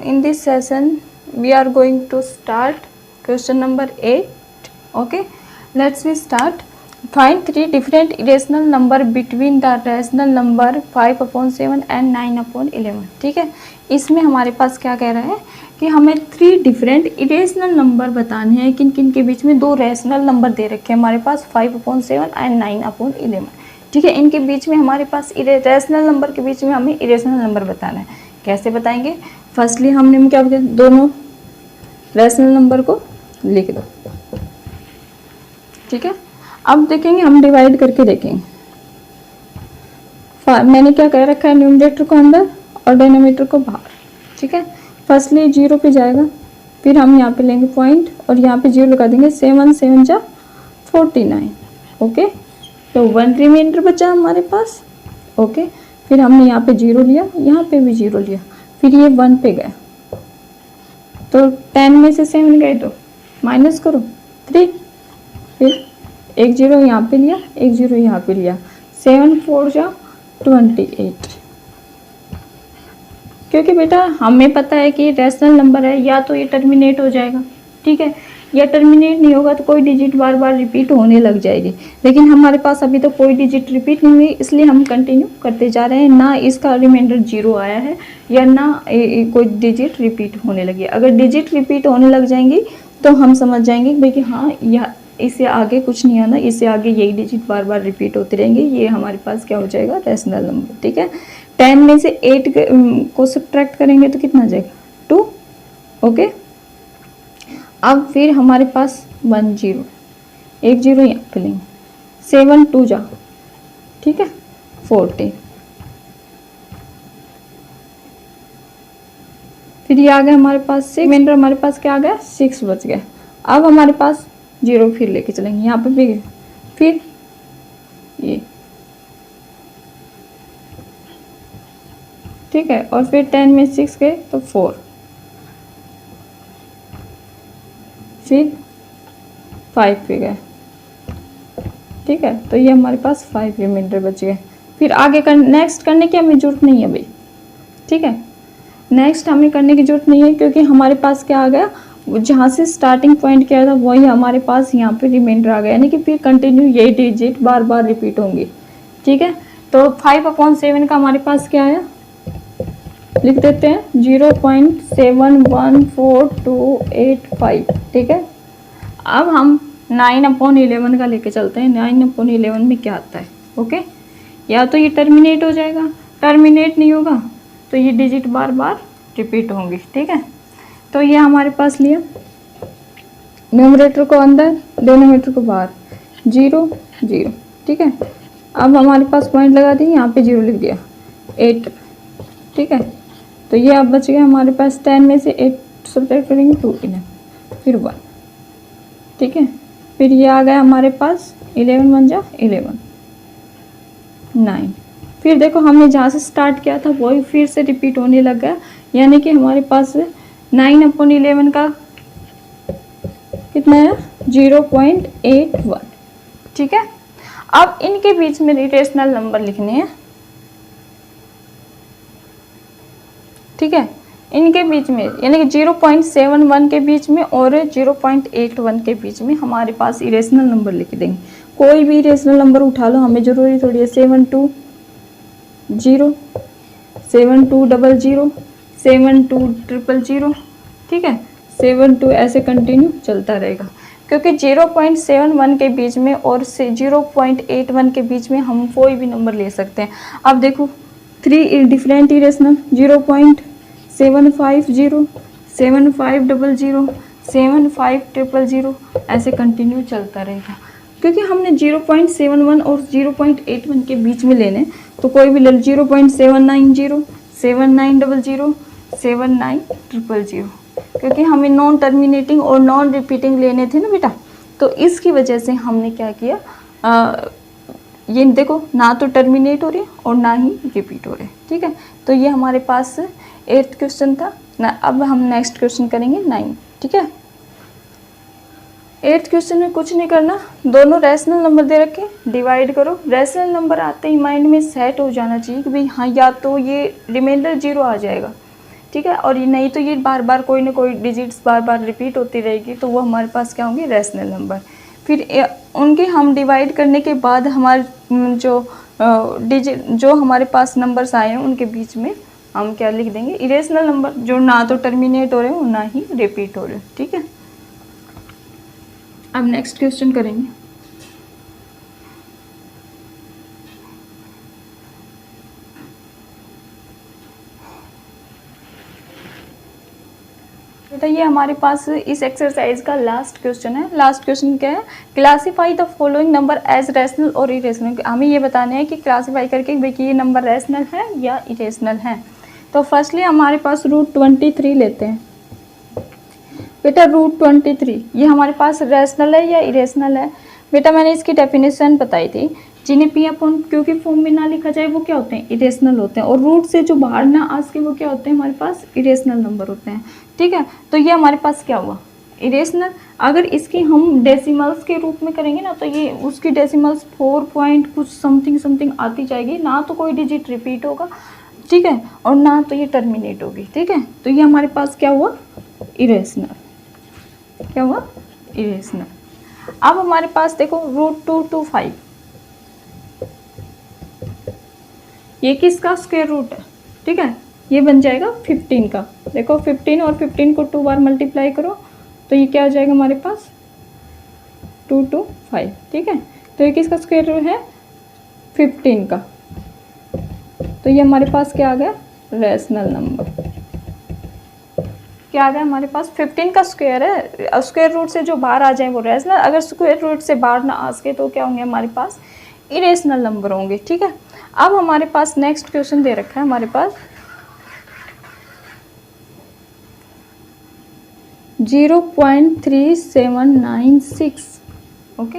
In this session we are going to start question number 8. Okay, let's we start. Find three different irrational number between the rational number 5/7 and 9/11. ठीक है, इसमें हमारे पास क्या कह रहा है कि हमें थ्री डिफरेंट इरेशनल नंबर बताने हैं। किन किन के बीच में दो रैशनल नंबर दे रखे हैं हमारे पास 5/7 एंड 9/11। ठीक है, इनके बीच में हमारे पास रैशनल नंबर के बीच में हमें इरेशनल नंबर बताना है। कैसे बताएंगे? फर्स्टली हमने क्या बताया, दोनों रैशनल नंबर को लिख दो। ठीक है, अब देखेंगे हम डिवाइड करके देखेंगे। मैंने क्या कह रखा है, न्यूमरेटर को अंदर और डिनोमिनेटर को बाहर। ठीक है, फर्स्टली 0 पे जाएगा, फिर हम यहाँ पे लेंगे पॉइंट और यहाँ पे 0 लगा देंगे। 7 7 जा 49। ओके, तो 1 रिमाइंडर बचा हमारे पास। ओके, फिर हमने यहाँ पे 0 लिया, यहाँ पे भी 0 लिया, फिर ये 1 पे गया, तो 10 में से 7 गए तो माइनस करो 3, फिर एक 0 यहाँ पे लिया, एक 0 यहाँ पे लिया, 7 4 जा 28। क्योंकि बेटा हमें पता है कि रैशनल नंबर है, या तो ये टर्मिनेट हो जाएगा, ठीक है, या टर्मिनेट नहीं होगा तो कोई डिजिट बार बार रिपीट होने लग जाएगी। लेकिन हमारे पास अभी तो कोई डिजिट रिपीट नहीं हुई, इसलिए हम कंटिन्यू करते जा रहे हैं। ना इसका रिमाइंडर 0 आया है या ना कोई डिजिट रिपीट होने लगी। अगर डिजिट रिपीट होने लग जाएंगी तो हम समझ जाएंगे भाई कि हाँ, यह इससे आगे कुछ नहीं आना, इससे आगे यही डिजिट बार बार रिपीट होते रहेंगे। ये हमारे पास क्या हो जाएगा, रैशनल नंबर। ठीक है, 10 में से 8 को सब्ट्रैक्ट करेंगे तो कितना आ जाएगा, 2। ओके, अब फिर हमारे पास 1 0, एक 0 यहाँ पे लेंगे, 7 2 जा, ठीक है, 14। फिर ये आ गया हमारे पास 6, रिमाइंडर हमारे पास क्या आ गया, 6 बच गया। अब हमारे पास 0 फिर लेके चलेंगे, यहाँ पे भी, फिर ये, ठीक है, और फिर 10 में 6 गए तो 4, फिर 5 पे गए। ठीक है, तो ये हमारे पास 5 रिमाइंडर बच गए। फिर आगे नेक्स्ट करने की हमें जरूरत नहीं है भाई। ठीक है, नेक्स्ट हमें करने की जरूरत नहीं है, क्योंकि हमारे पास क्या आ गया, जहाँ से स्टार्टिंग पॉइंट क्या था वही हमारे पास यहाँ पे रिमाइंडर आ गया, यानी कि फिर कंटिन्यू यही डिजिट बार बार रिपीट होंगी। ठीक है, तो 5/7 का हमारे पास क्या आया, लिख देते हैं 0.714285। ठीक है, अब हम 9/11 का लेके चलते हैं। 9/11 में क्या आता है? ओके, या तो ये टर्मिनेट हो जाएगा, टर्मिनेट नहीं होगा तो ये डिजिट बार बार रिपीट होंगी। ठीक है, तो ये हमारे पास लिया, न्यूमरेटर को अंदर, डिनोमिनेटर को बाहर, 0 0। ठीक है, अब हमारे पास पॉइंट लगा दिए, यहाँ पे 0 लिख दिया, 8। ठीक है, तो ये अब बच गया हमारे पास, 10 में से 8 सब्ट्रैक्ट करेंगे 2 11, फिर 1। ठीक है, फिर ये आ गया हमारे पास 11 1 जा 11 9। फिर देखो हमने जहाँ से स्टार्ट किया था वही फिर से रिपीट होने लग गया, यानी कि हमारे पास 9/11 का कितना है, 0.81। ठीक है, अब इनके बीच में इरेशनल नंबर लिखने हैं। ठीक है, इनके बीच में यानी कि 0.71 के बीच में और 0.81 के बीच में हमारे पास इरेशनल नंबर लिख देंगे। कोई भी इरेशनल नंबर उठा लो, हमें जरूरी थोड़ी है 72 0, 7200, 7200। ठीक है, 72, ऐसे कंटिन्यू चलता रहेगा, क्योंकि 0.71 के बीच में और 0.81 के बीच में हम कोई भी नंबर ले सकते हैं। अब देखो 3 डिफरेंट इरेशनल, 0.750, 7500, 7500, ऐसे कंटिन्यू चलता रहेगा। क्योंकि हमने 0.71 और 0.81 के बीच में लेने, तो कोई भी ले लो, 0.790, 7900, 79000, क्योंकि हमें नॉन टर्मिनेटिंग और नॉन रिपीटिंग लेने थे ना बेटा, तो इसकी वजह से हमने क्या किया, ये देखो ना तो टर्मिनेट हो रही है और ना ही रिपीट हो रहे। ठीक है, तो ये हमारे पास 8th क्वेश्चन था ना। अब हम नेक्स्ट क्वेश्चन करेंगे 9। ठीक है, 8th क्वेश्चन में कुछ नहीं करना, दोनों रैशनल नंबर दे रखे, डिवाइड करो। रैशनल नंबर आते ही माइंड में सेट हो जाना चाहिए कि भाई हाँ, या तो ये रिमाइंडर 0 आ जाएगा ठीक है। और ये नहीं तो ये बार बार कोई ना कोई डिजिट्स बार बार रिपीट होती रहेगी, तो वो हमारे पास क्या होंगे, रैशनल नंबर। फिर उनके हम डिवाइड करने के बाद हमारे जो डिजिट जो हमारे पास नंबर्स आए हैं उनके बीच में हम क्या लिख देंगे, इरेशनल नंबर, जो ना तो टर्मिनेट हो रहे हो ना ही रिपीट हो रहे हो। ठीक है, अब नेक्स्ट क्वेश्चन करेंगे। बेटा ये हमारे पास इस एक्सरसाइज का लास्ट क्वेश्चन है। लास्ट क्वेश्चन क्या है, classify the following number as rational और इरेशनल। हमें ये बताना है कि क्लासीफाई करके भाई कि ये नंबर रैशनल है या इरेशनल है। तो फर्स्टली हमारे पास √23 लेते हैं। बेटा √23 ये हमारे पास रैशनल है या इरेशनल है? बेटा मैंने इसकी डेफिनेशन बताई थी, जिन्हें पी अपॉन क्यू के फॉर्म में ना लिखा जाए वो क्या होते हैं, इरेशनल होते हैं। और रूट से जो बाहर ना आ सके वो क्या होते हैं, हमारे पास इरेशनल नंबर होते हैं। ठीक है, तो ये हमारे पास क्या हुआ, इरेशनल। अगर इसकी हम डेसिमल्स के रूप में करेंगे ना, तो ये उसकी डेसिमल्स 4 पॉइंट कुछ समथिंग आती जाएगी, ना तो कोई डिजिट रिपीट होगा, ठीक है, और ना तो ये टर्मिनेट होगी। ठीक है, तो ये हमारे पास क्या हुआ, इरेशनल। क्या हुआ, इरेशनल। अब हमारे पास देखो √225, ये किसका स्क्वायर रूट है? ठीक है, ये बन जाएगा 15 का। देखो 15 और 15 को 2 बार मल्टीप्लाई करो तो ये क्या हो जाएगा हमारे पास, 225। ठीक है, तो ये किसका स्क्वायर रूट है, 15 का। तो ये हमारे पास क्या आ गया, रैशनल नंबर। क्या आ गया हमारे पास, 15 का स्क्वायर है, स्क्वायर रूट से जो बाहर आ जाए वो रैशनल, अगर स्क्वायर रूट से बाहर ना आ सके तो क्या होंगे हमारे पास, इरेशनल नंबर होंगे। ठीक है, अब हमारे पास नेक्स्ट क्वेश्चन दे रखा है हमारे पास 0.3796। ओके,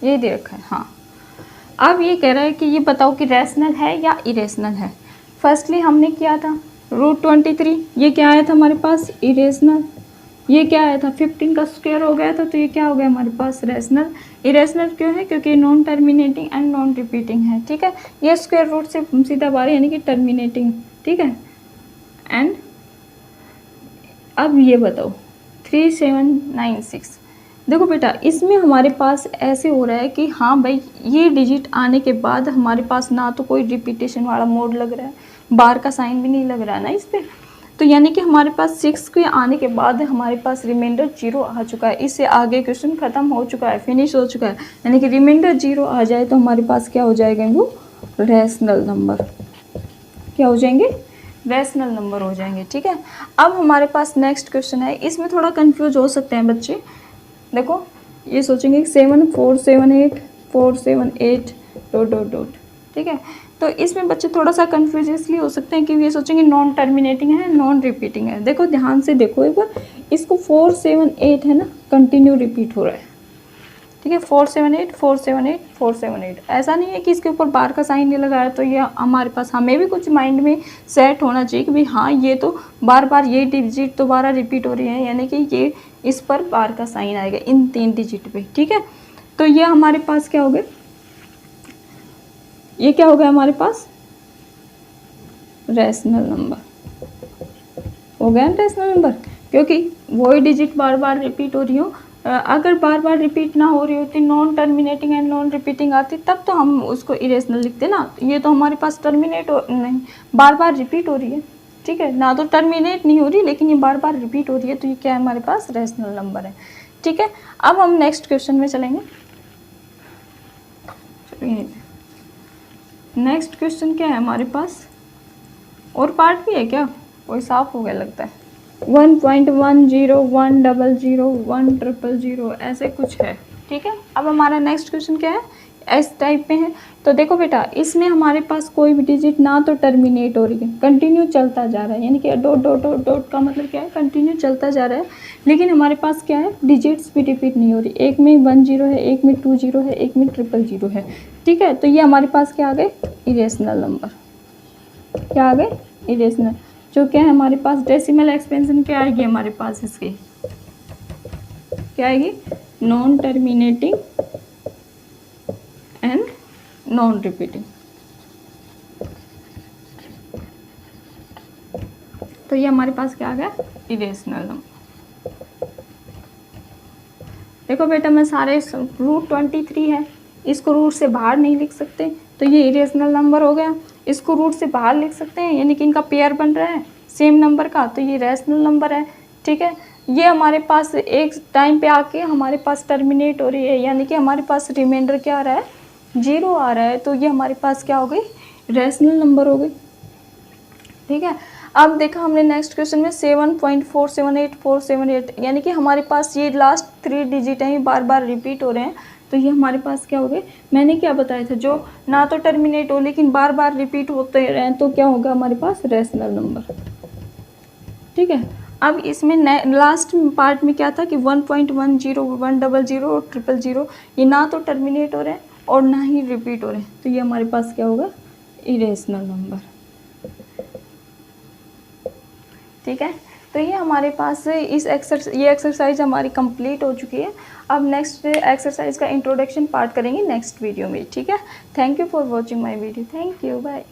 ये दे रखा है। हाँ, अब ये कह रहा है कि ये बताओ कि रैशनल है या इरेशनल है। फर्स्टली हमने किया था √23, ये क्या आया था हमारे पास, इरेशनल। ये क्या आया था, 15 का स्क्वायर हो गया था, तो ये क्या हो गया हमारे पास, रैशनल। इरेशनल क्यों है, क्योंकि non terminating and non repeating है। ठीक है, ये स्क्वायर रूट से सीधा बाहर यानी कि टर्मिनेटिंग। ठीक है, एंड अब ये बताओ 3796। देखो बेटा इसमें हमारे पास ऐसे हो रहा है कि हाँ भाई ये डिजिट आने के बाद हमारे पास ना तो कोई रिपीटेशन वाला मोड लग रहा है, बार का साइन भी नहीं लग रहा है ना इस पर, तो यानी कि हमारे पास 6 के आने के बाद हमारे पास रिमाइंडर 0 आ चुका है। इससे आगे क्वेश्चन खत्म हो चुका है, फिनिश हो चुका है, यानी कि रिमाइंडर 0 आ जाए तो हमारे पास क्या हो जाएगा, वो रैशनल नंबर। क्या हो जाएंगे, रैशनल नंबर हो जाएंगे। ठीक है, अब हमारे पास नेक्स्ट क्वेश्चन है, इसमें थोड़ा कंफ्यूज हो सकते हैं बच्चे। देखो ये सोचेंगे 7 4 7 8 4 7 8 ... ठीक है, तो इसमें बच्चे थोड़ा सा कंफ्यूज इसलिए हो सकते हैं कि ये सोचेंगे नॉन टर्मिनेटिंग है, नॉन रिपीटिंग है। देखो ध्यान से देखो एक बार, इसको 4 7 8 है ना, कंटिन्यू रिपीट हो रहा है। ठीक है, 4 7 8 4 7 8 4 7 8, ऐसा नहीं है कि इसके ऊपर बार का साइन नहीं लगाया। तो ये हमारे पास, हमें भी कुछ माइंड में सेट होना चाहिए कि भाई हाँ ये तो बार बार ये डिजिट दोबारा रिपीट हो रही है, यानी कि ये इस पर बार का साइन आएगा इन 3 डिजिट पे। ठीक है, तो ये हमारे पास क्या हो गया, ये क्या हो गया हमारे पास, रैशनल नंबर हो गया, रैशनल नंबर, क्योंकि वही डिजिट बार बार रिपीट हो रही हो। अगर बार बार रिपीट ना हो रही होती, non terminating and non repeating आती, तब तो हम उसको इरेशनल लिखते ना। ये तो हमारे पास टर्मिनेट हो नहीं, बार बार रिपीट हो रही है। ठीक है, ना तो टर्मिनेट नहीं हो रही लेकिन ये बार बार रिपीट हो रही है, तो ये क्या है हमारे पास, रैशनल नंबर है। ठीक है, अब हम नेक्स्ट क्वेश्चन में चलेंगे। नेक्स्ट क्वेश्चन क्या है हमारे पास, और पार्ट भी है क्या, कोई साफ हो गया लगता है। 1.10 100 ऐसे कुछ है। ठीक है, अब हमारा नेक्स्ट क्वेश्चन क्या है, इस टाइप में है। तो देखो बेटा इसमें हमारे पास कोई भी डिजिट ना तो टर्मिनेट हो रही है, कंटिन्यू चलता जा रहा है, यानी कि डॉट डॉट डॉट डॉट का मतलब क्या है, कंटिन्यू चलता जा रहा है। लेकिन हमारे पास क्या है, डिजिट्स भी रिपीट नहीं हो रही, एक में 1 0 है, एक में 2 0 है, एक में 000 है। ठीक है, तो ये हमारे पास क्या आ गए, इरेशनल नंबर। क्या आ गए, इरेशनल। जो क्या है हमारे पास, डेसिमल एक्सपेंशन क्या आएगी हमारे पास, इसकी क्या आएगी, non terminating and non repeating. तो ये हमारे पास क्या आ गया, इरेशनल नंबर। देखो बेटा मैं सारे रूट 23 है, इसको रूट से बाहर नहीं लिख सकते तो ये इरेशनल नंबर हो गया। इसको रूट से बाहर लिख सकते हैं, यानी कि इनका पेयर बन रहा है सेम नंबर का, तो ये रैशनल नंबर है। ठीक है, ये हमारे पास एक टाइम पे आके हमारे पास टर्मिनेट हो रही है, यानी कि हमारे पास रिमाइंडर क्या आ रहा है, 0 आ रहा है, तो ये हमारे पास क्या हो गई, रैशनल नंबर हो गई। ठीक है, अब देखा हमने नेक्स्ट क्वेश्चन में 7.478478, यानी कि हमारे पास ये लास्ट 3 डिजिट हैं, बार बार रिपीट हो रहे हैं, तो ये हमारे पास क्या हो गए, मैंने क्या बताया था, जो ना तो टर्मिनेट हो लेकिन बार बार रिपीट होते रहें तो क्या होगा हमारे पास, रैशनल नंबर। ठीक है, अब इसमें लास्ट पार्ट में क्या था कि 1.10 100 और 000 ये ना तो टर्मिनेट हो रहे हैं और ना ही रिपीट हो रहे हैं, तो ये हमारे पास क्या होगा, इरेशनल नंबर। ठीक है, तो ये हमारे पास ये एक्सरसाइज हमारी कंप्लीट हो चुकी है। अब नेक्स्ट एक्सरसाइज का इंट्रोडक्शन पार्ट करेंगे नेक्स्ट वीडियो में। ठीक है, thank you for watching my video, thank you, bye.